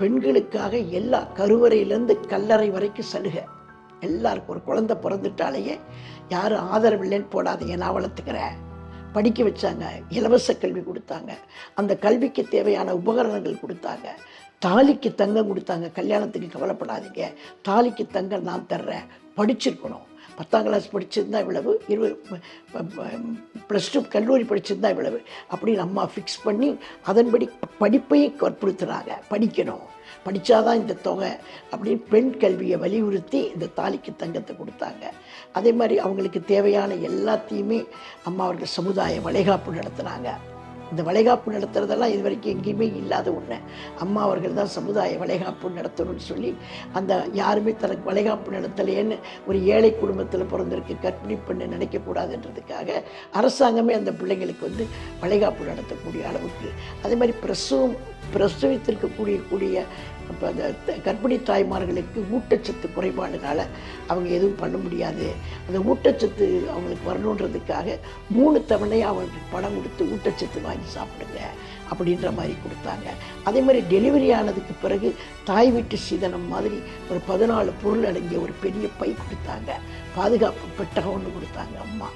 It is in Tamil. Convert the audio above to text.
பெண்களுக்காக எல்லா கருவறையிலேருந்து கல்லறை வரைக்கும் சலுகை. எல்லாருக்கும் ஒரு குழந்தை பிறந்துட்டாலேயே யாரும் ஆதரவு இல்லைன்னு போடாதீங்க, நான் வளர்த்துக்கிறேன். படிக்க வச்சாங்க, இலவச கல்வி கொடுத்தாங்க, அந்த கல்விக்கு தேவையான உபகரணங்கள் கொடுத்தாங்க, தாலிக்கு தங்கம் கொடுத்தாங்க. கல்யாணத்துக்கு கவலைப்படாதீங்க, தாலிக்கு தங்கம் நான் தர்றேன், படிச்சிருக்கணும். 10ஆம் கிளாஸ் படிச்சிருந்தா இவ்வளவு, +2 கல்லூரி படிச்சிருந்தா இவ்வளவு அப்படின்னு அம்மா ஃபிக்ஸ் பண்ணி அதன்படி படிப்பையும் கற்புறுத்துறாங்க. படிக்கணும், படித்தாதான் இந்த தொகை அப்படின்னு பெண் கல்வியை வலியுறுத்தி இந்த தாலிக்கு தங்கத்தை கொடுத்தாங்க. அதே மாதிரி அவங்களுக்கு தேவையான எல்லாத்தையுமே அம்மா அவர்கள் சமுதாய வளைகாப்பு நடத்துனாங்க. இந்த வளைகாப்பு நடத்துறதெல்லாம் இது வரைக்கும் எங்கேயுமே இல்லாத ஒன்று. அம்மா அவர்கள் தான் சமுதாய வளைகாப்பு நடத்தணும்னு சொல்லி, அந்த யாருமே தனக்கு வளைகாப்பு நடத்தலையேன்னு ஒரு ஏழை குடும்பத்தில் பிறந்திருக்கு கர்ப்பிணி பெண்ணை நினைக்கக்கூடாதுன்றதுக்காக அரசாங்கமே அந்த பிள்ளைங்களுக்கு வளைகாப்பு நடத்தக்கூடிய அளவுக்கு, அதே மாதிரி பிரசவித்திருக்கக்கூடிய இப்போ அந்த கர்ப்பிணி தாய்மார்களுக்கு ஊட்டச்சத்து குறைபாடுனால அவங்க எதுவும் பண்ண முடியாது. அந்த ஊட்டச்சத்து அவங்களுக்கு வரணுன்றதுக்காக 3 தவணையாக அவங்களுக்கு பணம் கொடுத்து ஊட்டச்சத்து வாங்கி சாப்பிடுங்க அப்படின்ற மாதிரி கொடுத்தாங்க. அதே மாதிரி டெலிவரி ஆனதுக்கு பிறகு தாய் வீட்டு சீதனம் மாதிரி ஒரு 14 பொருள் அடங்கிய ஒரு பெரிய பை கொடுத்தாங்க. பாதுகாப்பு பெட்டகம் ஒன்று கொடுத்தாங்க அம்மா.